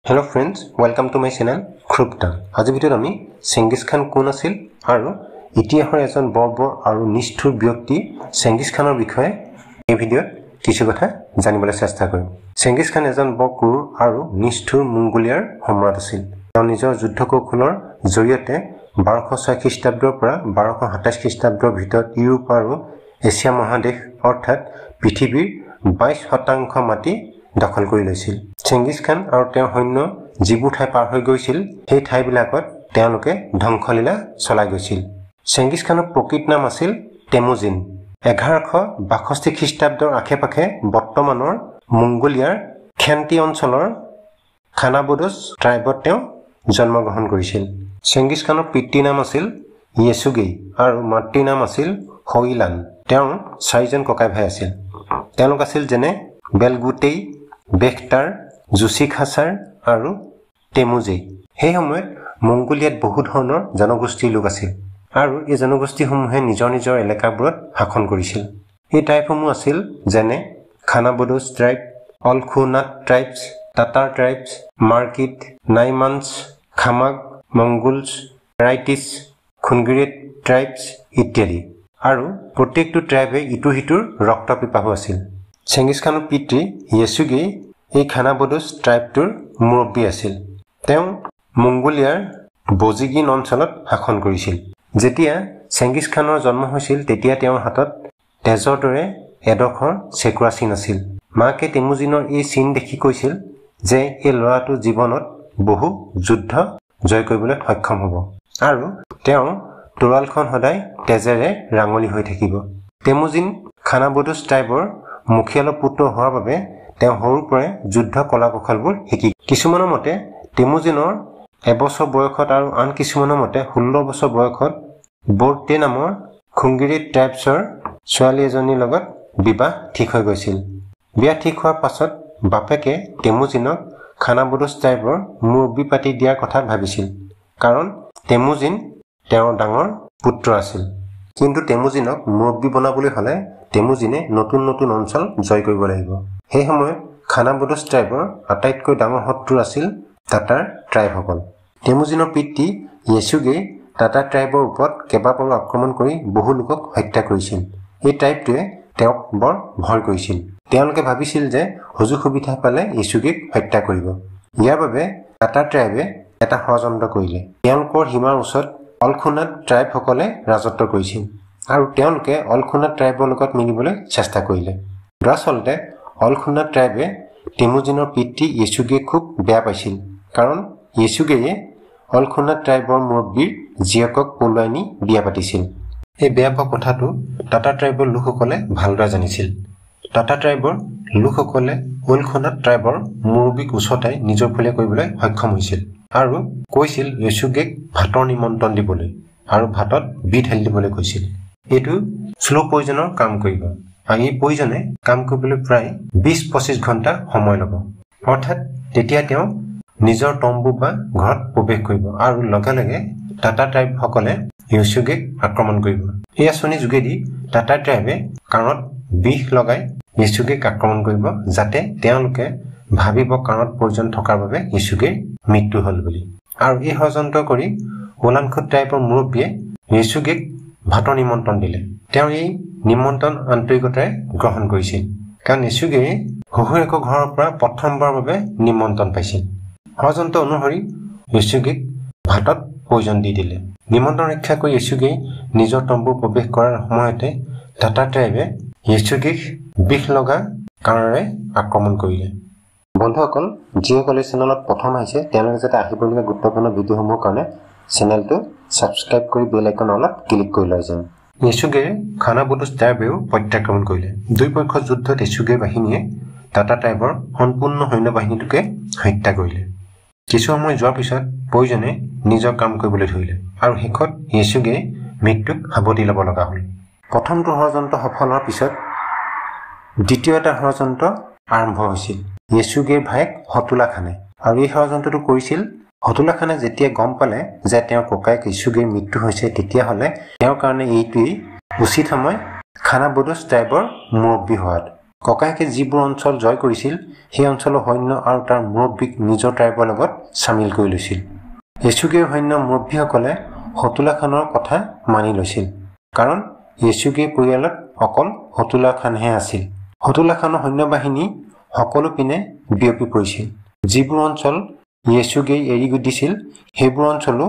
Hello friends, welcome to my channel Kruptan. আজি ভিডিওত আমি চেঙ্গিজ খান কোন আছিল আৰু ইতিহাসৰ এজন বৰ্বৰ আৰু নিষ্ঠুৰ ব্যক্তি চেঙ্গিজ খানৰ বিষয়ে এই ভিডিওত কিছু কথা জানিবলৈ চেষ্টা কৰিম। চেঙ্গিজ খান এজন বৰ ক্ৰুৰ আৰু নিষ্ঠুৰ মংগোলিয়াৰ সম্ৰাট আছিল। তেওঁ নিজৰ যুদ্ধ কৌশলৰ জৰিয়তে 1206 খ্ৰীষ্টাব্দৰ পৰা 1227 খ্ৰীষ্টাব্দৰ ভিতৰত ইউৰোপ আৰু এছিয়া মহাদেশ অৰ্থাৎ পৃথিৱীৰ 22% মাটি দখল কৰি লৈছিল। চেঙ্গিজ খান আৰু তেওঁৰ সৈন্য যিবোৰ ঠাই পাৰ হৈ গৈছিল সেই ঠাইবিলাকত তেওঁলোকে ধ্বংসলীলা চলাই গৈছিল। চেঙ্গিজ খানৰ প্ৰকৃত নাম আছিল টেমুজিন। 1162 খ্ৰীষ্টাব্দৰ আশে-পাশে বৰ্তমানৰ মংগোলিয়াৰ খেন্তি অঞ্চলৰ খানাবদোছ ট্ৰাইবত তেওঁ জন্মগ্ৰহণ কৰিছিল। চেঙ্গিজ খানৰ পিতৃৰ নাম আছিল য়েছুগেই আৰু মাতৃৰ নাম আছিল হৈলান। তেওঁৰ 4জন ককাই ভাই আছিল। তেওঁলোক আছিল যেনে বেলগুটেই, বেখটাৰ, জুচিখাচাৰ আৰু টেমুজেই। সেই সময়ত মংগোলিয়াত বহু ধৰণৰ জনগোষ্ঠীৰ লোক আছিল আৰু এই জনগোষ্ঠীসমূহে নিজৰ নিজৰ এলেকাবোৰত শাসন কৰিছিল। এই ট্ৰাইবসমূহ আছিল যেনে খানাবদোছ ট্ৰাইব, অলখুনাট ট্ৰাইবছ, টাটাৰ ট্ৰাইবছ, মাৰ্কিট, নাইমানছ, খামাগ, মংগোলছ, ৰাইটিছ, খুনগিৰেট ট্ৰাইবছ ইত্যাদি। আৰু প্ৰত্যেকটো ট্ৰাইবে ইটো সিটোৰ ৰক্তপিপাসু আছিল। চেঙ্গিজ খানৰ পিতৃ য়েছুগেই এই খানাবদোছ ট্ৰাইবটোৰ মুৰব্বী আছিল। তেওঁ মংগোলিয়াৰ বজিগিন অঞ্চলত শাসন কৰিছিল। যেতিয়া চেঙ্গিজ খানৰ জন্ম হৈছিল তেতিয়া তেওঁৰ হাতত তেজৰ দৰে এডোখৰ চেকুৰা চিন আছিল। মাকে টেমুজিনৰ এই চিন দেখি কৈছিল যে এই ল'ৰাটো জীৱনত বহু যুদ্ধ জয় কৰিবলৈ সক্ষম হ'ব আৰু তেওঁৰ তোৰালখন সদায় তেজেৰে ৰাঙলী হৈ থাকিব। টেমুজিন খানাবদোছ ট্ৰাইবৰ মুখিয়ালৰ পুত্ৰ হোৱাৰ বাবে তেওঁ সৰুৰ পৰাই যুদ্ধ কলা কৌশলবোৰ শিকি। কিছুমানৰ মতে টেমুজিনৰ এবছৰ বয়সত আৰু আন কিছুমানৰ মতে 16 বছৰ বয়সত বৰ্টে নামৰ খুংগিৰিট ট্ৰাইবছৰ ছোৱালী এজনীৰ লগত বিবাহ ঠিক হৈ গৈছিল। বিয়া ঠিক হোৱাৰ পাছত বাপেকে টেমুজিনক খানাবদোছ ট্ৰাইবৰ মুৰব্বী পাতি দিয়াৰ কথা ভাবিছিল, কাৰণ টেমুজিন তেওঁৰ ডাঙৰ পুত্ৰ আছিল। কিন্তু টেমুজিনক মুৰব্বী বনাবলৈ হ'লে টেমুজিনে নতুন নতুন অঞ্চল জয় কৰিব লাগিব। সেই সময়ত খানাবদোছ ট্ৰাইবৰ আটাইতকৈ ডাঙৰ শত্ৰু আছিল টাটাৰ ট্ৰাইবসকল। টেমুজিনৰ পিতৃ য়েছুগেই টাটা ট্ৰাইবৰ ওপৰত কেইবাবাৰো আক্ৰমণ কৰি বহু লোকক হত্যা কৰিছিল। এই ট্ৰাইবটোৱে তেওঁক বৰ ভয় কৰিছিল। তেওঁলোকে ভাবিছিল যে সুযোগ সুবিধা পালে য়েছুগেক হত্যা কৰিব। ইয়াৰ বাবে টাটা ট্ৰাইবে এটা ষড়যন্ত্ৰ কৰিলে। তেওঁলোকৰ সীমাৰ ওচৰত অলখুনাট ট্ৰাইবসকলে ৰাজত্ব কৰিছিল আৰু তেওঁলোকে অলখুনাট ট্ৰাইবৰ লগত মিলিবলৈ চেষ্টা কৰিলে। দৰাচলতে অলখুনাট ট্ৰাইবে টেমুজিনৰ পিতৃ য়েছুগেক খুব বেয়া পাইছিল, কাৰণ য়েছুগেয়ে অলখুনাট ট্ৰাইবৰ মুৰব্বীৰ জীয়েকক পলুৱাই নি বিয়া পাতিছিল। এই বেয়া পোৱা কথাটো টাটা ট্ৰাইবৰ লোকসকলে ভালদৰে জানিছিল। টাটা ট্ৰাইবৰ লোকসকলে অলখুনাট ট্ৰাইবৰ মুৰব্বীক উচতাই নিজৰ ফালে কৰিবলৈ সক্ষম হৈছিল আৰু কৈছিল য়েছুগেক ভাতৰ নিমন্ত্ৰণ দিবলৈ আৰু ভাতত বিহ ঢালি দিবলৈ কৈছিল। এইটো শ্ল' পয়জনৰ কাম কৰিব আৰু এই পয়জনে কাম কৰিবলৈ প্ৰায় 20-25 ঘণ্টা সময় ল'ব। অৰ্থাৎ তেতিয়া তেওঁ নিজৰ তম্বু বা ঘৰত প্ৰৱেশ কৰিব আৰু লগে লগে টাটা ট্ৰাইবসকলে য়েছুগেক আক্ৰমণ কৰিব। এই আঁচনিৰ যোগেদি টাটা ট্ৰাইবে কাণত বিষ লগাই য়েছুগেক আক্ৰমণ কৰিব, যাতে তেওঁলোকে ভাবিব কাণত পয়জন থকাৰ বাবে য়েছুগেৰ মৃত্যু হ'ল বুলি। আৰু এই ষড়যন্ত্ৰ কৰি ওলানখুট ট্ৰাইবৰ মুৰব্বীয়ে য়েছুগেক ভাতৰ নিমন্ত্ৰণ দিলে। তেওঁ এই নিমন্ত্ৰণ আন্তৰিকতাৰে গ্ৰহণ কৰিছিল, কাৰণ য়েছুগেয়ে শহুৰেকৰ ঘৰৰ পৰা প্ৰথমবাৰৰ বাবে নিমন্ত্ৰণ পাইছিল। ষড়যন্ত্ৰ অনুসৰি য়েছুগেক ভাতত পয়জন দি দিলে। নিমন্ত্ৰণ ৰক্ষা কৰি য়েছুগেই নিজৰ তম্বু প্ৰৱেশ কৰাৰ সময়তে টাটা ট্ৰাইবে য়েছুগেক বিষ লগা কাঁড়েৰে আক্ৰমণ কৰিলে। বন্ধুসকল, যিসকলে চেনেলত প্ৰথম আহিছে তেওঁলোকে যাতে আহিবলগীয়া গুৰুত্বপূৰ্ণ ভিডিঅ'সমূহৰ কাৰণে চেনেলটো ছাবস্ক্ৰাইব কৰি বেল আইকন অলপ ক্লিক কৰি লৈ যাম। য়েছুগেৰ খানাবদোছ ট্ৰাইবেও প্ৰত্যাক্ৰমণ কৰিলে। দুই পক্ষৰ যুদ্ধত য়েছুগেৰ বাহিনীয়ে টাটা ট্ৰাইবৰ সম্পূৰ্ণ সৈন্য বাহিনীটোকে হত্যা কৰিলে। কিছু সময় যোৱাৰ পিছত পয়জনে নিজৰ কাম কৰিবলৈ ধৰিলে আৰু শেষত য়েছুগেই মৃত্যুক সাৱটি ল'ব লগা হ'ল। প্ৰথমটো ষড়যন্ত্ৰ সফল হোৱাৰ পিছত দ্বিতীয় এটা ষড়যন্ত্ৰ আৰম্ভ হৈছিল। য়েছুগেৰ ভায়েক হতুলা খানে, আৰু এই ষড়যন্ত্ৰটো কৰিছিল হতুলা খানে যেতিয়া গম পালে যে তেওঁৰ ককায়েক য়েছুগেৰ মৃত্যু হৈছে, তেতিয়াহ'লে তেওঁৰ কাৰণে এইটোৱেই উচিত সময় খানাবদোছ ট্ৰাইবৰ মুৰব্বী হোৱাত। ককায়েকে যিবোৰ অঞ্চল জয় কৰিছিল সেই অঞ্চলৰ সৈন্য আৰু তাৰ মুৰব্বীক নিজৰ ট্ৰাইবৰ লগত চামিল কৰি লৈছিল। য়েচুগেৰ সৈন্য মুৰব্বীসকলে হতুলা খানৰ কথা মানি লৈছিল, কাৰণ য়েচুগে পৰিয়ালত অকল হতুলা খানহে আছিল। হতুলা খানৰ সৈন্যবাহিনী সকলো পিনে বিয়পি পৰিছিল। যিবোৰ অঞ্চল য়েচুগেই এৰি দিছিল সেইবোৰ অঞ্চলো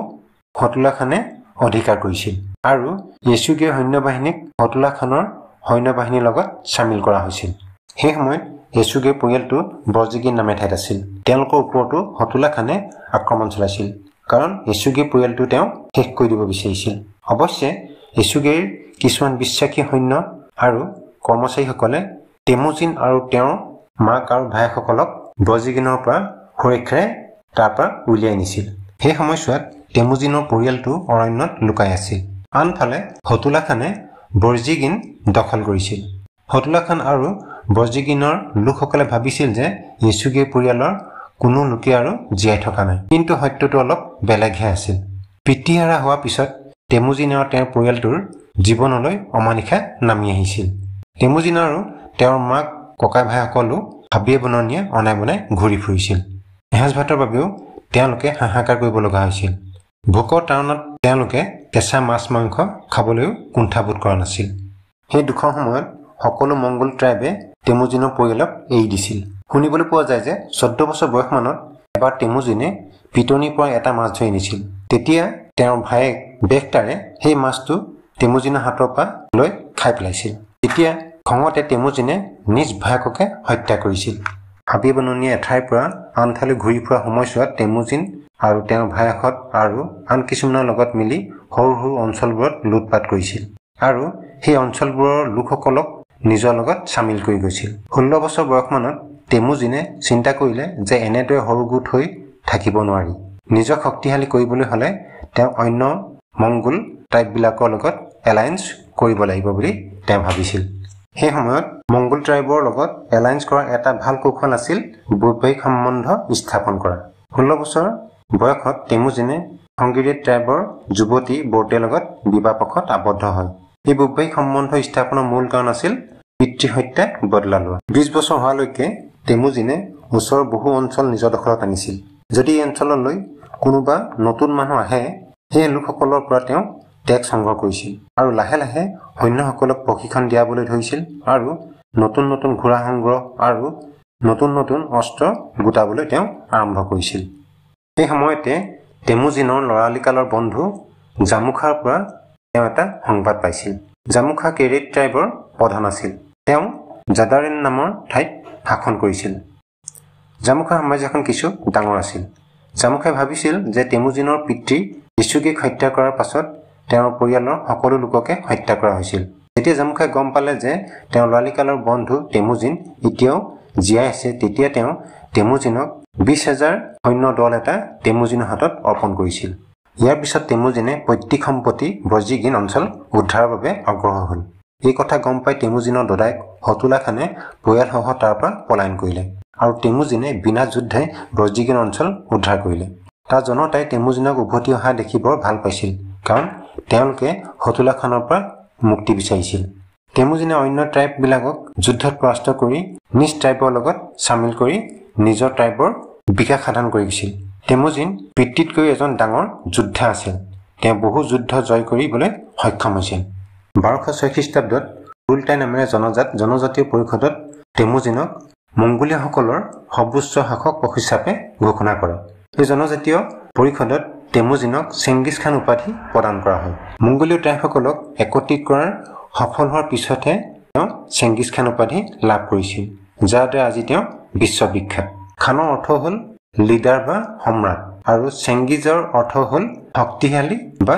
হতুলা খানে অধিকাৰ কৰিছিল আৰু য়েচুগেৰ সৈন্যবাহিনীক হতুলা খানৰ সৈন্যবাহিনীৰ লগত চামিল কৰা হৈছিল। সেই সময়ত য়েচুগেৰ পৰিয়ালটো বৰজিগিন নামে ঠাইত আছিল। তেওঁলোকৰ ওপৰতো হতুলা খানে আক্ৰমণ চলাইছিল, কাৰণ য়েচুগে পৰিয়ালটো তেওঁ শেষ কৰি দিব বিচাৰিছিল। অৱশ্যে য়েচুগেৰ কিছুমান বিশ্বাসী সৈন্য আৰু কৰ্মচাৰীসকলে তেমুজিন আৰু তেওঁৰ মাক আৰু ভায়েকসকলক বৰজিগিনৰ পৰা সুৰক্ষাৰে তাৰ পৰা উলিয়াই নিছিল। সেই সময়ছোৱাত তেমুজিনৰ পৰিয়ালটো অৰণ্যত লুকাই আছিল। আনফালে হতুলা খানে বৰজিগিন দখল কৰিছিল। হতুলা খান আৰু বৰজিগিনৰ লোকসকলে ভাবিছিল যে য়েচুগে পৰিয়ালৰ কোনো লোকে আৰু জীয়াই থকা নাই, কিন্তু সত্যটো অলপ বেলেগহে আছিল। পিতৃহাৰা হোৱাৰ পিছত তেমুজিন আৰু তেওঁৰ পৰিয়ালটোৰ জীৱনলৈ অমানিশা নামি আহিছিল। তেমুজিন আৰু তেওঁৰ মাক ককাই ভাইসকলো হাবিয়ে বননিয়ে অনাই বনাই ঘূৰি ফুৰিছিল। এসাঁজ ভাতৰ বাবেও তেওঁলোকে হাহাকাৰ কৰিব লগা হৈছিল। ভোকৰ তাৰণত তেওঁলোকে কেঁচা মাছ মাংস খাবলৈও কুণ্ঠাবোধ কৰা নাছিল। সেই দুখৰ সময়ত সকলো মংগোল ট্ৰাইবে তেমুজিনৰ পৰিয়ালক এৰি দিছিল। শুনিবলৈ পোৱা যায় যে 14 বছৰ বয়সমানত এবাৰ তেমুজিনে পিটনিৰ পৰা এটা মাছ ধৰি আনিছিল। তেতিয়া তেওঁৰ ভায়েক বেখটাৰে সেই মাছটো তেমুজিনৰ হাতৰ পৰা লৈ খাই পেলাইছিল। তেতিয়া খঙতে তেমুজিনে নিজ ভায়েককে হত্যা কৰিছিল। হাবি বননিয়ে এঠাইৰ পৰা আন ঠাইলৈ ঘূৰি ফুৰা সময়ছোৱাত তেমুজিন আৰু তেওঁৰ ভায়েকহঁত আৰু আন কিছুমানৰ লগত মিলি সৰু সৰু অঞ্চলবোৰত লুটপাট কৰিছিল আৰু সেই অঞ্চলবোৰৰ লোকসকলক নিজৰ লগত চামিল কৰি গৈছিল। 16 বছৰ বয়সমানত তেমুজিনে চিন্তা কৰিলে যে এনেদৰে সৰু গোট হৈ থাকিব নোৱাৰি। নিজক শক্তিশালী কৰিবলৈ হ'লে তেওঁ অন্য মংগোল ট্ৰাইববিলাকৰ লগত এলায়েন্স কৰিব লাগিব বুলি তেওঁ ভাবিছিল। সেই সময়ত মংগোল ট্ৰাইবৰ লগত এলায়েন্স কৰাৰ এটা ভাল কৌশল আছিল বৈবাহিক সম্বন্ধ স্থাপন কৰা। 16 বছৰ বয়সত তেমুজিনে সংগীৰে ট্ৰাইবৰ যুৱতী বৰ্টেৰ লগত বিবাহপক্ষত আবদ্ধ হয়। এই বৈবাহিক সম্বন্ধ স্থাপনৰ মূল কাৰণ আছিল পিতৃহত্যা বদলা লোৱা। 20 বছৰ হোৱালৈকে তেমুজিনে ওচৰৰ বহু অঞ্চল নিজৰ দখলত আনিছিল। যদি এই অঞ্চললৈ কোনোবা নতুন মানুহ আহে সেই লোকসকলৰ পৰা তেওঁ টেক্স সংগ্ৰহ কৰিছিল আৰু লাহে লাহে সৈন্যসকলক প্ৰশিক্ষণ দিয়াবলৈ ধৰিছিল আৰু নতুন নতুন ঘোঁৰা সংগ্ৰহ আৰু নতুন নতুন অস্ত্ৰ গোটাবলৈ তেওঁ আৰম্ভ কৰিছিল। সেই সময়তে তেমুজিনৰ লৰালিকালৰ বন্ধু জামুখাৰ পৰা তেওঁ এটা সংবাদ পাইছিল। জামুখা কেৰেট ট্ৰাইবৰ প্ৰধান আছিল। তেওঁ জাদাৰেন নামৰ ঠাইত শাসন কৰিছিল। জামুখা সাম্ৰাজ্যখন কিছু ডাঙৰ আছিল। জামুখাই ভাবিছিল যে তেমুজিনৰ পিতৃ য়েচুগেক হত্যা কৰাৰ পাছত তেওঁৰ পৰিয়ালৰ সকলো লোককে হত্যা কৰা হৈছিল। যেতিয়া জামুখাই গম পালে যে তেওঁৰ লৰালিকালৰ বন্ধু তেমুজিন এতিয়াও জীয়াই আছে, তেতিয়া তেওঁ তেমুজিনক 20,000 সৈন্য দল এটা তেমুজিনৰ হাতত অৰ্পণ কৰিছিল। ইয়াৰ পিছত তেমুজিনে পৈতৃক সম্পত্তি বৰজিগিন অঞ্চল উদ্ধাৰৰ বাবে অগ্ৰসৰ হ'ল। এই কথা গম পাই তেমুজিনৰ দদায়েক হতুলা খানে পৰিয়ালসহ তাৰ পৰা পলায়ন কৰিলে আৰু তেমুজিনে বিনা যুদ্ধে বৰজিগিন অঞ্চল উদ্ধাৰ কৰিলে। তাৰ জনতাই তেমুজিনক উভতি অহা দেখি বৰ ভাল পাইছিল, কাৰণ তেওঁলোকে হতুলা খানৰ পৰা মুক্তি বিচাৰিছিল। তেমুজিনে অন্য ট্ৰাইববিলাকক যুদ্ধত পৰাস্ত কৰি নিজ ট্ৰাইবৰ লগত চামিল কৰি নিজৰ ট্ৰাইবৰ বিকাশ সাধন কৰিছিল। তেমুজিন পিতৃতকৈ এজন ডাঙৰ যোদ্ধা আছিল। তেওঁ বহু যুদ্ধ জয় কৰিবলৈ সক্ষম হৈছিল। 1206 খ্ৰীষ্টাব্দত কুলটাই নামেৰে জনজাতীয় পৰিষদত তেমুজিনক মংগোলীয়সকলৰ সৰ্বোচ্চ শাসক হিচাপে ঘোষণা কৰে। এই জনজাতীয় পৰিষদত তেমুজিনক চেংগিছ খান উপাধি প্ৰদান কৰা হয়। মংগোলীয় ট্ৰাইবসকলক একত্ৰিত কৰাৰ সফল হোৱাৰ পিছতহে তেওঁ চেংগিছ খান উপাধি লাভ কৰিছিল, যাৰ দ্বাৰা আজি তেওঁ বিশ্ববিখ্যাত। খানৰ অৰ্থ হ'ল লিডাৰ বা সম্ৰাট আৰু চেংগিজৰ অৰ্থ হ'ল শক্তিশালী বা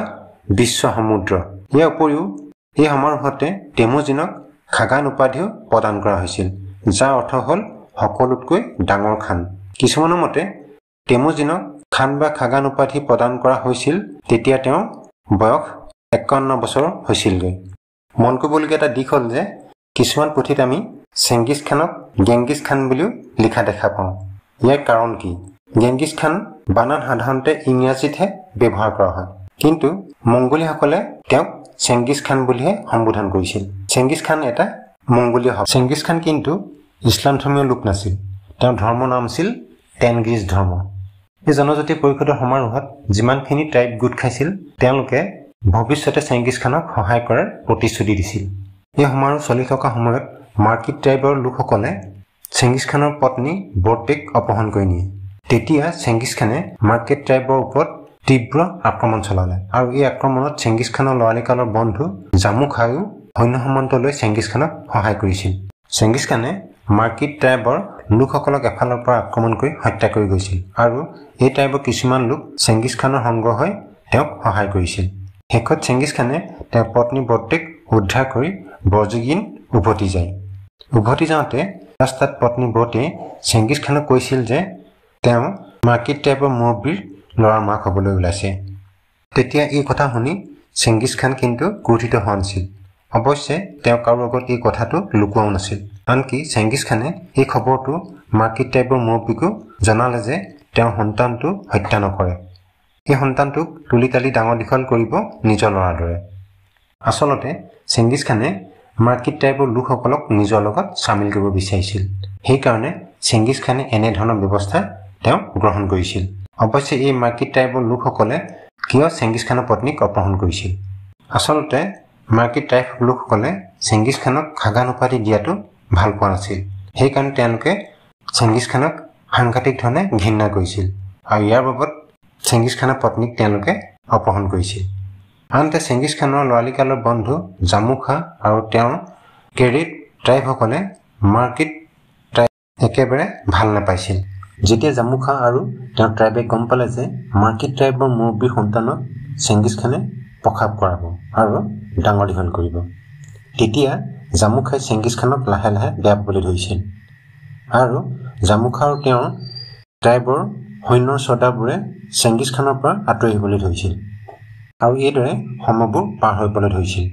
বিশ্ব সমুদ্ৰ। ইয়াৰ উপৰিও এই সমাৰোহতে তেমুজিনক খাগান উপাধিও প্ৰদান কৰা হৈছিল, যাৰ অৰ্থ হ'ল সকলোতকৈ ডাঙৰ খান। কিছুমানৰ মতে তেমুজিনক খান বা খাগান উপাধি প্ৰদান কৰা হৈছিল তেতিয়া তেওঁৰ বয়স 51 বছৰ হৈছিলগৈ। মন কৰিবলগীয়া এটা দিশ হ'ল যে কিছুমান পুথিত আমি চেংগিছ খানক গেংগিছ খান বুলিও লিখা দেখা পাওঁ। ইয়াৰ কাৰণ কি? গেংগিছ খান বানান সাধাৰণতে ইংৰাজীতহে ব্যৱহাৰ কৰা হয়, কিন্তু মংগোলীয়সকলে তেওঁক চেংগিছ খান বুলিহে সম্বোধন কৰিছিল। চেংগিছ খান এটা মংগোলীয় হ'ব। চেংগিছ খান কিন্তু ইছলাম ধৰ্মীয় লোক নাছিল। তেওঁৰ ধৰ্মৰ নাম আছিল টেনগিজ ধৰ্ম। এই জনজাতি পৰিষদৰ সমাৰোহত যিমানখিনি ট্ৰাইব গোট খাইছিল তেওঁলোকে ভৱিষ্যতে চেংগিছ খানক সহায় কৰাৰ প্ৰতিশ্ৰুতি দিছিল। এই সমাৰোহ চলি থকা সময়ত মাৰ্কিট ট্ৰাইবৰ লোকসকলে চেংগিছ খানৰ পত্নী বৰ্টেক অপহৰণ কৰি নিয়ে। তেতিয়া চেংগিছ খানে মাৰ্কিট ট্ৰাইবৰ ওপৰত তীব্ৰ আক্ৰমণ চলালে আৰু এই আক্ৰমণত চেংগিছ খানৰ লৰালিকালৰ বন্ধু জামু খায়ো সৈন্য সামন্ত লৈ চেংগিছ খানক সহায় কৰিছিল। চেংগিছ খানে মাৰ্কিট ট্ৰাইবৰ লোকসকলক এফালৰ পৰা আক্ৰমণ কৰি হত্যা কৰি গৈছিল আৰু এই ট্ৰাইবৰ কিছুমান লোক চেংগিছ খানৰ সংগ হৈ তেওঁক সহায় কৰিছিল। শেষত চেংগিছ খানে তেওঁৰ পত্নী বৰ্টেক উদ্ধাৰ কৰি বৰজুগিন উভতি যায়। উভতি যাওঁতে ৰাস্তাত পত্নী বৰ্টেই চেংগিছ খানক কৈছিল যে তেওঁ মাৰ্কিট ট্ৰাইবৰ মুৰব্বীৰ ল'ৰাৰ মাক হ'বলৈ ওলাইছে। তেতিয়া এই কথা শুনি চেংগিছ খান কিন্তু ক্ৰোধিত হোৱা নাছিল। অৱশ্যে তেওঁ কাৰো আগত এই কথাটো লুকুৱাও নাছিল। আনকি চেংগিছ খানে এই খবৰটো মাৰ্কিট ট্ৰাইবৰ মুৰব্বীকো জনালে যে তেওঁৰ সন্তানটো হত্যা নকৰে। এই সন্তানটোক তুলি তালি ডাঙৰ দীঘল কৰিব নিজৰ ল'ৰাৰ দৰে। আচলতে চেংগিছ খানে মাৰ্কিট ট্ৰাইবৰ লোকসকলক নিজৰ লগত চামিল কৰিব বিচাৰিছিল। সেইকাৰণে চেংগিছ খানে এনেধৰণৰ ব্যৱস্থা তেওঁ গ্ৰহণ কৰিছিল। অৱশ্যে এই মাৰ্কিট ট্ৰাইবৰ লোকসকলে কিয় চেংগিছ খানৰ পত্নীক অপহৰণ কৰিছিল? আচলতে মাৰ্কিট ট্ৰাইব লোকসকলে চেংগিছ খানক খাগান উপাধি দিয়াটো ভাল পোৱা নাছিল। সেইকাৰণে তেওঁলোকে চেংগিছ খানক সাংঘাতিক ধৰণে ঘৃণা কৰিছিল আৰু ইয়াৰ বাবদ চেংগিছ খানৰ পত্নীক তেওঁলোকে অপহৰণ কৰিছিল। আনহাতে চেংগিছ খানৰ লৰালিকালৰ বন্ধু জামু খা আৰু তেওঁৰ কেৰিট ট্ৰাইবসকলে মাৰ্কিট ট্ৰাইব একেবাৰে ভাল নাপাইছিল। যেতিয়া জামু খা আৰু তেওঁৰ ট্ৰাইবে গম পালে যে মাৰ্কিট ট্ৰাইবৰ মুৰব্বীৰ সন্তানক চেংগিছ খানে প্ৰসাৱ কৰাব আৰু ডাঙৰ দীঘল কৰিব, তেতিয়া জামু খাই চেংগিছ খানক লাহে লাহে বেয়া পাবলৈ ধৰিছিল আৰু জামু খা আৰু তেওঁৰ ট্ৰাইবৰ সৈন্যৰ চৰ্দাৰবোৰে চেংগিছ খানৰ পৰা আঁতৰি আহিবলৈ ধৰিছিল আৰু এইদৰে সময়বোৰ পাৰ হৈবলৈ ধৰিছিল।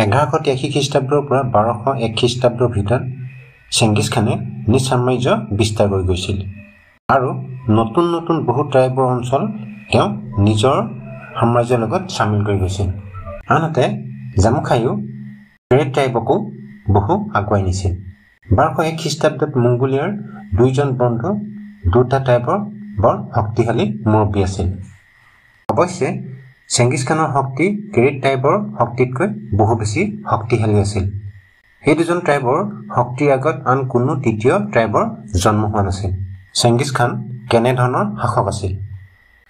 1183 খ্ৰীষ্টাব্দৰ পৰা 1201 খ্ৰীষ্টাব্দৰ ভিতৰত চেংগিছ খানে নিজ সাম্ৰাজ্য বিস্তাৰ কৰি গৈছিল আৰু নতুন নতুন বহু ট্ৰাইবৰ অঞ্চল তেওঁ নিজৰ সাম্ৰাজ্যৰ লগত চামিল কৰি গৈছিল। আনহাতে জামু খায়ো কেৰেট ট্ৰাইবকো বহু আগুৱাই নিছিল। 1201 খ্ৰীষ্টাব্দত মংগোলিয়াৰ দুইজন বন্ধু দুটা ট্ৰাইবৰ বৰ শক্তিশালী মুৰব্বী আছিল। অৱশ্যে চেংগিছ খানৰ শক্তি কেৰেট ট্ৰাইবৰ শক্তিতকৈ বহু বেছি শক্তিশালী আছিল। এই দুজন ট্ৰাইবৰ শক্তিৰ আগত আন কোনো তৃতীয় ট্ৰাইবৰ জন্ম হোৱা নাছিল। চেংগিছ খান কেনেধৰণৰ শাসক আছিল?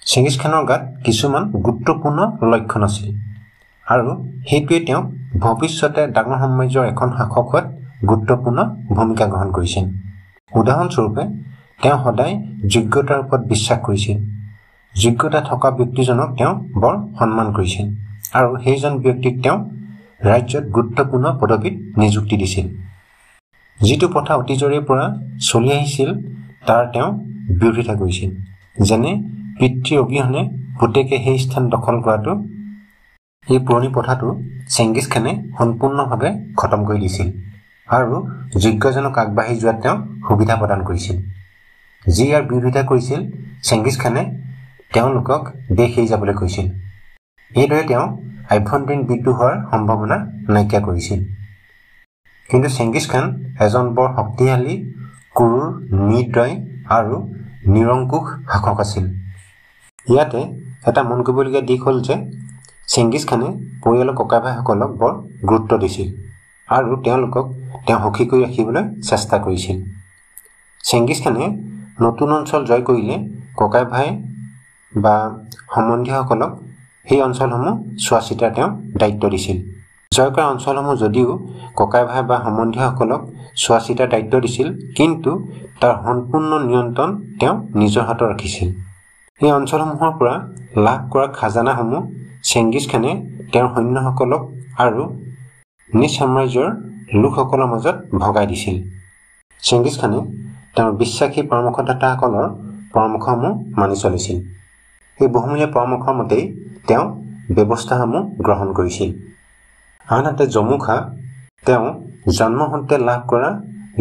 চেংগিছ খানৰ গাত কিছুমান গুৰুত্বপূৰ্ণ লক্ষণ আছিল আৰু সেইটোৱে তেওঁক ভৱিষ্যতে ডাঙৰ সাম্ৰাজ্যৰ এখন শাসক হোৱাত গুৰুত্বপূৰ্ণ ভূমিকা গ্ৰহণ কৰিছিল। উদাহৰণস্বৰূপে তেওঁ সদায় যোগ্যতাৰ ওপৰত বিশ্বাস কৰিছিল। যোগ্যতা থকা ব্যক্তিজনক তেওঁ বৰ সন্মান কৰিছিল আৰু সেইজন ব্যক্তিক তেওঁ ৰাজ্যত গুৰুত্বপূৰ্ণ পদবীত নিযুক্তি দিছিল। যিটো প্ৰথা অতীজৰে পৰা চলি আহিছিল তাৰ তেওঁ বিৰোধিতা কৰিছিল। যেনে পিতৃ অবিহনে পুতেকে সেই স্থান দখল কৰাটো। এই পুৰণি প্ৰথাটো চেংগিছ খানে সম্পূৰ্ণভাৱে খতম কৰি দিছিল আৰু যোগ্যজনক আগবাঢ়ি যোৱাত তেওঁ সুবিধা প্ৰদান কৰিছিল। যি ইয়াৰ বিৰোধিতা কৰিছিল চেংগিছ খানে তেওঁলোকক দেশ এৰি যাবলৈ কৈছিল। এইদৰে তেওঁ আভ্যন্তৰীণ বিদ্ৰোহ হোৱাৰ সম্ভাৱনা নাইকিয়া কৰিছিল। কিন্তু চেংগিছ খান এজন বৰ শক্তিশালী, ক্ৰূৰ, নিৰ্দয় আৰু নিৰংকুশ শাসক আছিল। ইয়াতে এটা মন কৰিবলগীয়া দিশ হ'ল যে চেংগিছ খানে পৰিয়ালৰ ককাই ভাইসকলক বৰ গুৰুত্ব দিছিল আৰু তেওঁলোকক তেওঁ সুখী কৰি ৰাখিবলৈ চেষ্টা কৰিছিল। চেংগিছ খানে নতুন অঞ্চল জয় কৰিলে ককাই ভাই বা সম্বন্ধীয়সকলক সেই অঞ্চলসমূহ চোৱা চিতাৰ তেওঁ দায়িত্ব দিছিল। জয় কৰা অঞ্চলসমূহ যদিও ককাই ভাই বা সম্বন্ধীয়সকলক চোৱা চিতাৰ দায়িত্ব দিছিল, কিন্তু তাৰ সম্পূৰ্ণ নিয়ন্ত্ৰণ তেওঁ নিজৰ হাতত ৰাখিছিল। এই অঞ্চলসমূহৰ পৰা লাভ কৰা খাজানাসমূহ চেংগিছ খানে তেওঁৰ সৈন্যসকলক আৰু নিজ সাম্ৰাজ্যৰ লোকসকলৰ মাজত ভগাই দিছিল। চেংগিছ খানে তেওঁৰ বিশ্বাসী পৰামৰ্শদাতাসকলৰ পৰামৰ্শসমূহ মানি চলিছিল। এই বহুমূলীয়া পৰামৰ্শৰ মতেই তেওঁ ব্যৱস্থাসমূহ গ্ৰহণ কৰিছিল। আনহাতে জামু খা তেওঁ জন্মসূত্ৰে লাভ কৰা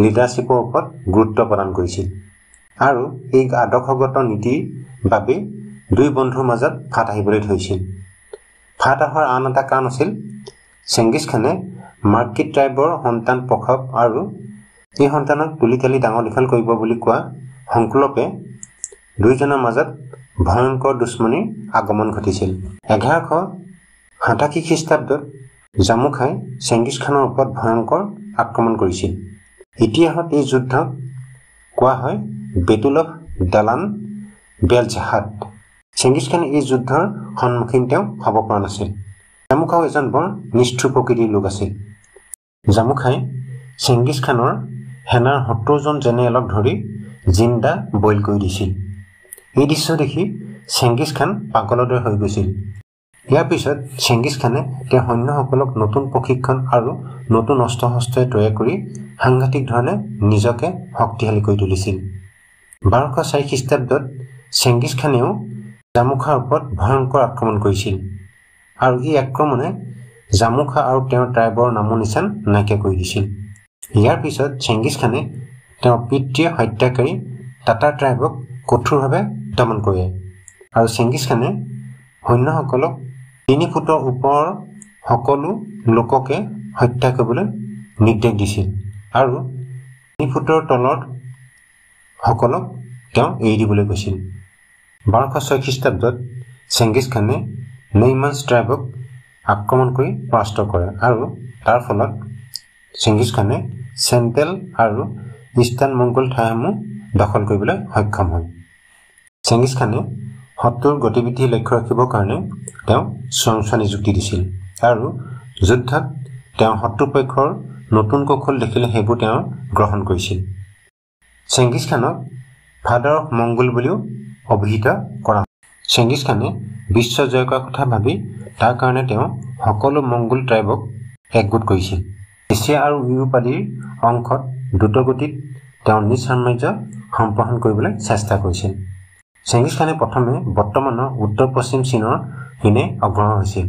লিডাৰশ্বিপৰ ওপৰত গুৰুত্ব প্ৰদান কৰিছিল আৰু এই আদৰ্শগত নীতিৰ বাবে দুই বন্ধুৰ মাজত ফাট আহিবলৈ ধৰিছিল। ফাট অহাৰ আন এটা কাৰণ আছিল চেংগিছ খানে মাৰ্কিট ট্ৰাইবৰ সন্তান প্ৰসৱ আৰু এই সন্তানক তুলি তালি ডাঙৰ দীঘল কৰিব বুলি কোৱা সংকল্পে দুয়োজনৰ মাজত ভয়ংকৰ দুশ্মনীৰ আগমন ঘটিছিল। 1187 খ্ৰীষ্টাব্দত জামুখাই চেংগিছ খানৰ ওপৰত ভয়ংকৰ আক্ৰমণ কৰিছিল। ইতিহাসত এই যুদ্ধক কোৱা হয় বেটল অফ দালান বেলজাহাদ। চেংগিছ খানে এই যুদ্ধৰ সন্মুখীন তেওঁ হ'ব পৰা নাছিল। জামুখাও এজন বৰ নিষ্ঠুৰ প্ৰকৃতিৰ লোক আছিল। জামুখাই চেংগিছ খানৰ সেনাৰ 70জন জেনেৰেলক ধৰি জিন্দা বইল কৰি দিছিল। এই দৃশ্য দেখি চেংগিছ খান পাগলৰ দৰে হৈ গৈছিল। ইয়াৰ পিছত চেংগিছ খানে তেওঁৰ সৈন্যসকলক নতুন প্ৰশিক্ষণ আৰু নতুন অস্ত্ৰ শস্ত্ৰে তৈয়াৰ কৰি সাংঘাতিক ধৰণে নিজকে শক্তিশালী কৰি তুলিছিল। 1204 খ্ৰীষ্টাব্দত চেংগিছ খানেও জামুখাৰ ওপৰত ভয়ংকৰ আক্ৰমণ কৰিছিল আৰু এই আক্ৰমণে জামুখা আৰু তেওঁৰ ট্ৰাইবৰ নামো নিচান নাইকিয়া কৰি দিছিল। ইয়াৰ পিছত চেংগিছ খানে তেওঁৰ পিতৃৰ হত্যাকাৰী টাটাৰ ট্ৰাইবক কঠোৰভাৱে দমন কৰে আৰু চেংগিছ খানে সৈন্যসকলক 3 ফুটৰ ওপৰৰ সকলো লোককে হত্যা কৰিবলৈ নিৰ্দেশ দিছিল আৰু 3 ফুটৰ তলৰ সকলক তেওঁ এৰি দিবলৈ কৈছিল। 1206 খ্ৰীষ্টাব্দত চেংগিছ খানে নেইমানছ ট্ৰাইবক আক্ৰমণ কৰি পৰাস্ত কৰে আৰু তাৰ ফলত চেংগিছ খানে চেণ্ট্ৰেল আৰু ইষ্টাৰ্ণ মংগোল ঠাইসমূহ দখল কৰিবলৈ সক্ষম হয়। চেংগিছ খানে শত্ৰুৰ গতিবিধি লক্ষ্য ৰাখিবৰ কাৰণে তেওঁ চোৰাংচোৱা নিযুক্তি দিছিল আৰু যুদ্ধত তেওঁ শত্ৰুপক্ষৰ নতুন কৌশল দেখিলে সেইবোৰ তেওঁ গ্ৰহণ কৰিছিল। চেংগিছ খানক ফাদাৰ অফ মংগোল বুলিও অভিহিত কৰা হয়। চেংগিছ খানে বিশ্ব জয় কৰাৰ কথা ভাবি তাৰ কাৰণে তেওঁ সকলো মংগোল ট্ৰাইবক একগোট কৰিছিল। এছিয়া আৰু ইউৰোপ আদিৰ অংশত দ্ৰুতগতিত তেওঁ নিজ সাম্ৰাজ্য সম্প্ৰসাৰণ কৰিবলৈ চেষ্টা কৰিছিল। চেংগিছ খানে প্ৰথমে বৰ্তমানৰ উত্তৰ পশ্চিম চীনৰ পিনে অগ্ৰসৰ হৈছিল।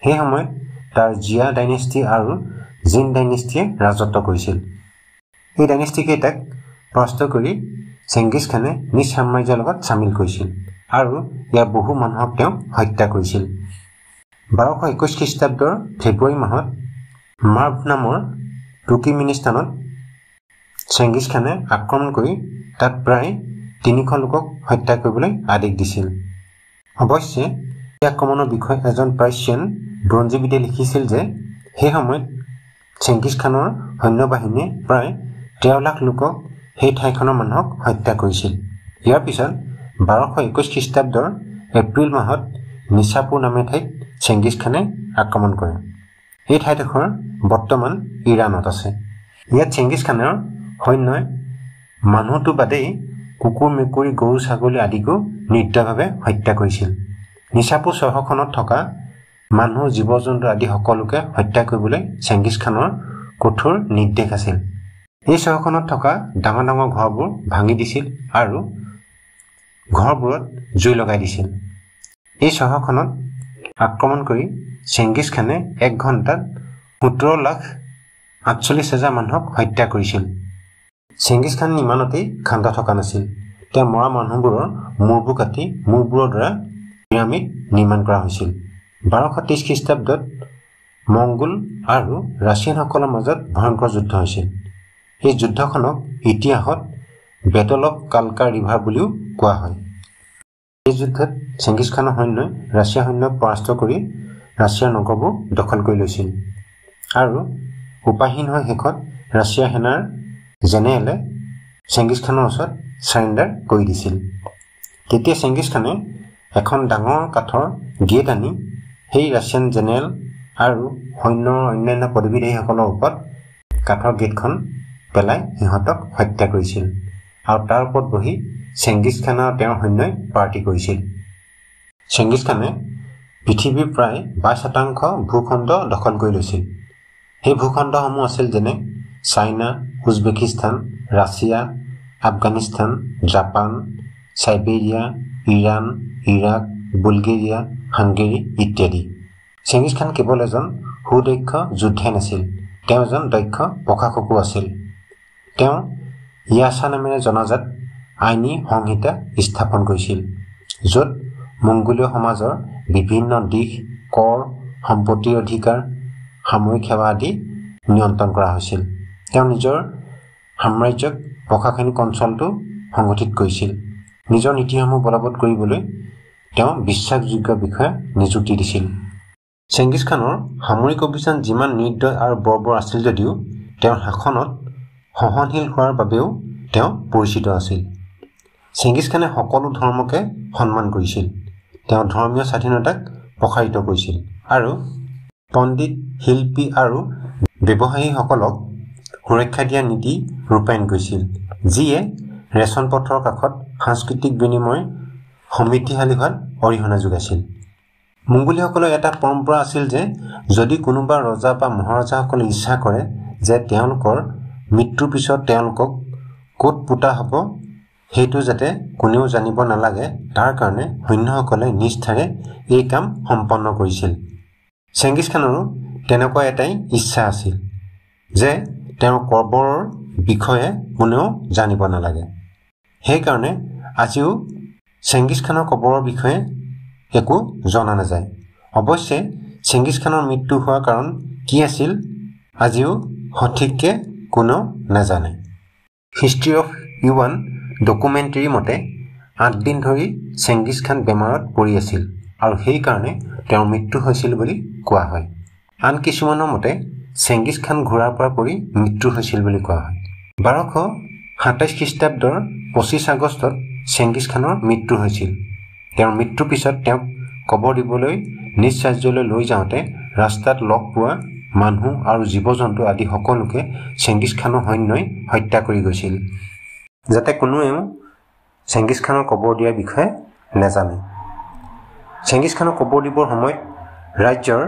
সেই সময়ত তাৰ জিয়া ডাইনেষ্টি আৰু জিন ডাইনেষ্টিয়ে ৰাজত্ব কৰিছিল। এই ডাইনেষ্টিকেইটাক পৰাস্ত কৰি চেংগিছ খানে নিজ সাম্ৰাজ্যৰ লগত চামিল কৰিছিল আৰু ইয়াৰ বহু মানুহক তেওঁ হত্যা কৰিছিল। 1221 খ্ৰীষ্টাব্দৰ ফেব্ৰুৱাৰী মাহত মাৰ্ভ নামৰ তুৰ্কীমিনিস্তানত চেংগিছ খানে আক্ৰমণ কৰি তাত প্ৰায় 300 লোকক হত্যা কৰিবলৈ আদেশ দিছিল। অৱশ্যে এই আক্ৰমণৰ বিষয়ে এজন পাৰ্চিয়ান ব্ৰঞ্জীবিদে লিখিছিল যে সেই সময়ত চেংগিছ খানৰ সৈন্যবাহিনীয়ে প্ৰায় 13 লাখ লোকক সেই ঠাইখনৰ মানুহক হত্যা কৰিছিল। ইয়াৰ পিছত 1221 খ্ৰীষ্টাব্দৰ এপ্ৰিল মাহত নিচাপুৰ নামে ঠাইত চেংগিছ খানে আক্ৰমণ কৰে। এই ঠাইডোখৰ বৰ্তমান ইৰাণত আছে। ইয়াত চেংগিছ খানৰ সৈন্যই মানুহটো বাদেই কুকুৰ মেকুৰী গৰু ছাগলী আদিকো নিৰ্দয়ভাৱে হত্যা কৰিছিল। নিচাপুৰ চহৰখনত থকা মানুহ জীৱ জন্তু আদি সকলোকে হত্যা কৰিবলৈ চেংগিছ খানৰ কঠোৰ নিৰ্দেশ আছিল। এই চহৰখনত থকা ডাঙৰ ডাঙৰ ঘৰবোৰ ভাঙি দিছিল আৰু ঘৰবোৰত জুই লগাই দিছিল। এই চহৰখনত আক্ৰমণ কৰি চেংগিছ খানে 1 ঘণ্টাত 17,48,000 মানুহক হত্যা কৰিছিল। চেংগিছ খান ইমানতেই ক্ষান্ত থকা নাছিল। তেওঁ মৰা মানুহবোৰৰ মূৰবোৰ কাটি মূৰবোৰৰ দ্বাৰা পিৰামিড নিৰ্মাণ কৰা হৈছিল। 1223 খ্ৰীষ্টাব্দত মংগোল আৰু ৰাছিয়ানসকলৰ মাজত ভয়ংকৰ যুদ্ধ হৈছিল। এই যুদ্ধখনক ইতিহাসত বেটল অফ কালকা ৰিভাৰ বুলিও কোৱা হয়। এই যুদ্ধত চেংগিছ খানৰ সৈন্যই ৰাছিয়া সৈন্যক পৰাস্ত কৰি ৰাছিয়াৰ নগৰবোৰ দখল কৰি লৈছিল আৰু উপায়হীন হৈ শেষত ৰাছিয়া সেনাৰ জেনেৰেলে চেংগিছ খানৰ ওচৰত চাৰেণ্ডাৰ কৰি দিছিল। তেতিয়া চেংগিছ খানে এখন ডাঙৰ কাঠৰ গেট আনি সেই ৰাছিয়ান জেনেৰেল আৰু সৈন্যৰ অন্যান্য পদবীধাৰীসকলৰ ওপৰত কাঠৰ গেটখন পেলাই সিহঁতক হত্যা কৰিছিল আৰু তাৰ ওপৰত বহি চেংগিছ খান আৰু তেওঁৰ সৈন্যই পাৰ্টি কৰিছিল। চেংগিছ খানে পৃথিৱীৰ প্ৰায় 22% ভূখণ্ড দখল কৰি লৈছিল। সেই ভূখণ্ডসমূহ আছিল যেনে China, Uzbekistan, Russia, Afghanistan, Japan, Siberia, Iran, Iraq, Bulgaria, Hungary ইত্যাদি। চেংগিছ খান কেৱল এজন সুদক্ষ যোদ্ধাই নাছিল, তেওঁ এজন দক্ষ প্ৰশাসকো আছিল। তেওঁ ইয়াছা নামেৰে জনাজাত আইনী সংহিতা স্থাপন কৰিছিল, য'ত মংগোলীয় সমাজৰ বিভিন্ন দিশ, কৰ, সম্পত্তিৰ অধিকাৰ, সামৰিক সেৱা আদি নিয়ন্ত্ৰণ কৰা হৈছিল তেওঁ নিজৰ সাম্ৰাজ্যিক প্ৰশাসনিক অঞ্চলটো সংগঠিত কৰিছিল নিজৰ নীতিসমূহ বলবৎ কৰিবলৈ তেওঁ বিশ্বাসযোগ্য বিষয়া নিযুক্তি দিছিল চেঙ্গিছ খানৰ সামৰিক অভিযান যিমান নিৰ্দয় আৰু বৰ্বৰ আছিল যদিও তেওঁৰ শাসনত সহনশীল হোৱাৰ বাবেও তেওঁ পৰিচিত আছিল চেঙ্গিছ খানে সকলো ধৰ্মকে সন্মান কৰিছিল তেওঁ ধৰ্মীয় স্বাধীনতাক প্ৰসাৰিত কৰিছিল আৰু পণ্ডিত শিল্পী আৰু ব্যৱসায়ীসকলক সুৰক্ষা দিয়া নীতি ৰূপায়ণ কৰিছিল যিয়ে ৰেচন পথৰ কাষত সাংস্কৃতিক বিনিময় সমৃদ্ধিশালী হোৱাত অৰিহণা যোগাইছিল মংগোলীয়সকলৰ এটা পৰম্পৰা আছিল যে যদি কোনোবা ৰজা বা মহাৰজাসকলে ইচ্ছা কৰে যে তেওঁলোকৰ মৃত্যুৰ পিছত তেওঁলোকক ক'ত পোতা হ'ব সেইটো যাতে কোনেও জানিব নালাগে তাৰ কাৰণে সৈন্যসকলে নিষ্ঠাৰে এই কাম সম্পন্ন কৰিছিল চেঙ্গিছ খানৰো তেনেকুৱা এটাই ইচ্ছা আছিল যে তেওঁৰ কবৰৰ বিষয়ে কোনেও জানিব নালাগে সেইকাৰণে আজিও চেঙ্গিছ খানৰ কবৰৰ বিষয়ে একো জনা নাযায় অৱশ্যে চেঙ্গিছ খানৰ মৃত্যু হোৱাৰ কাৰণ কি আছিল আজিও সঠিককৈ কোনেও নাজানে হিষ্ট্ৰী অফ ইউৱান ডকুমেণ্টাৰী মতে 8 দিন ধৰি চেঙ্গিছ খান বেমাৰত পৰি আছিল আৰু সেইকাৰণে তেওঁৰ মৃত্যু হৈছিল বুলি কোৱা হয় আন কিছুমানৰ মতে চেঙ্গিছ খান ঘোঁৰাৰ পৰা পৰি মৃত্যু হৈছিল বুলি কোৱা হয় 1227 খ্ৰীষ্টাব্দৰ 25 আগষ্টত চেঙ্গিছ খানৰ মৃত্যু হৈছিল তেওঁৰ মৃত্যুৰ পিছত তেওঁক কবৰ দিবলৈ নিজ ৰাজ্যলৈ লৈ যাওঁতে ৰাস্তাত লগ পোৱা মানুহ আৰু জীৱ-জন্তু আদি সকলোকে চেঙ্গিছ খানৰ সৈন্যই হত্যা কৰি গৈছিল যাতে কোনোৱেও চেঙ্গিছ খানৰ কবৰ দিয়াৰ বিষয়ে নাজানে চেঙ্গিছ খানৰ কবৰ দিবৰ সময়ত ৰাজ্যৰ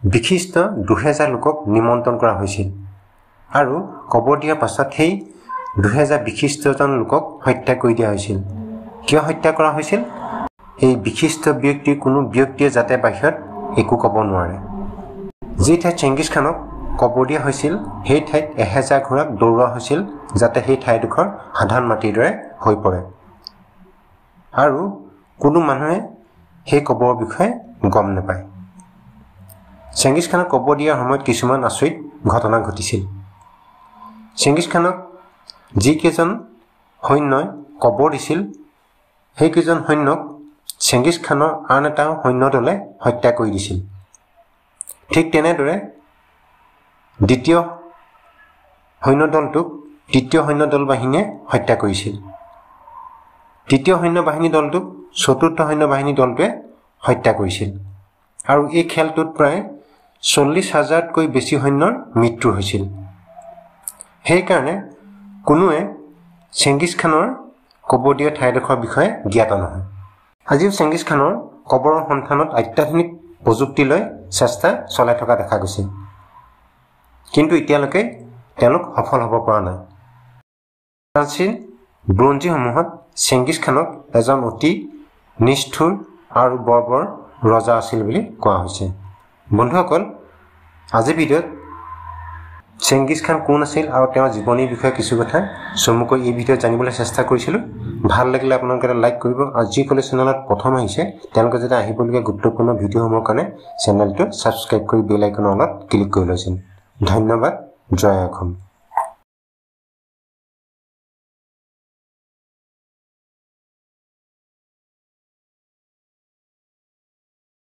বিশিষ্ট 2000 লোকক নিমন্ত্ৰণ কৰা হৈছিল আৰু কবৰ দিয়াৰ পাছত সেই 2000 বিশিষ্টজন লোকক হত্যা কৰি দিয়া হৈছিল কিয় হত্যা কৰা হৈছিল এই বিশিষ্ট ব্যক্তিৰ কোনো ব্যক্তিয়ে যাতে বাহিৰত একো ক'ব নোৱাৰে যি ঠাইত চেঙ্গিছ খানক কবৰ দিয়া হৈছিল সেই ঠাইত 1000 ঘোঁৰাক দৌৰোৱা হৈছিল যাতে সেই ঠাইডোখৰ সাধাৰণ মাটিৰ দৰে হৈ পৰে আৰু কোনো মানুহে সেই কবৰৰ বিষয়ে গম নাপায় চেঙ্গিছ খানক কবৰ দিয়াৰ সময়ত কিছুমান আচৰিত ঘটনা ঘটিছিল চেঙ্গিছ খানক যিকেইজন সৈন্যই কবৰ দিছিল সেইকেইজন সৈন্যক চেঙ্গিছ খানৰ আন এটা সৈন্য দলে হত্যা কৰি দিছিল ঠিক তেনেদৰে দ্বিতীয় সৈন্য দলটোক তৃতীয় সৈন্য দল বাহিনীয়ে হত্যা কৰিছিল তৃতীয় সৈন্য বাহিনী দলটোক চতুৰ্থ সৈন্য বাহিনী দলটোৱে হত্যা কৰিছিল আৰু এই খেলটোত প্ৰায় 40,000তকৈ বেছি সৈন্যৰ মৃত্যু হৈছিল সেইকাৰণে কোনোৱে চেঙ্গিছ খানৰ কবৰ দিয়া ঠাইডোখৰ বিষয়ে জ্ঞাত নহয় আজিও চেঙ্গিছ খানৰ কবৰৰ সন্ধানত অত্যাধুনিক প্ৰযুক্তি লৈ চেষ্টা চলাই থকা দেখা গৈছে কিন্তু এতিয়ালৈকে তেওঁলোক সফল হ'ব পৰা নাই প্ৰাচীন ব্ৰঞ্জীসমূহত চেঙ্গিছ খানক এজন অতি নিষ্ঠুৰ আৰু বৰ্বৰ ৰজা আছিল বুলি কোৱা হৈছে বন্ধুসকল আজিৰ ভিডিঅ'ত চেঙ্গিছ খান কোন আছিল আৰু তেওঁৰ জীৱনীৰ বিষয়ে কিছু কথা চমুকৈ এই ভিডিঅ'ত জানিবলৈ চেষ্টা কৰিছিলোঁ ভাল লাগিলে আপোনালোকে লাইক কৰিব আৰু যিসকলে চেনেলত প্ৰথম আহিছে তেওঁলোকে যাতে আহিবলগীয়া গুৰুত্বপূৰ্ণ ভিডিঅ'সমূহৰ কাৰণে চেনেলটো ছাবস্ক্ৰাইব কৰি বেল আইকনৰ অলত ক্লিক কৰি লৈছিল ধন্যবাদ জয় অসম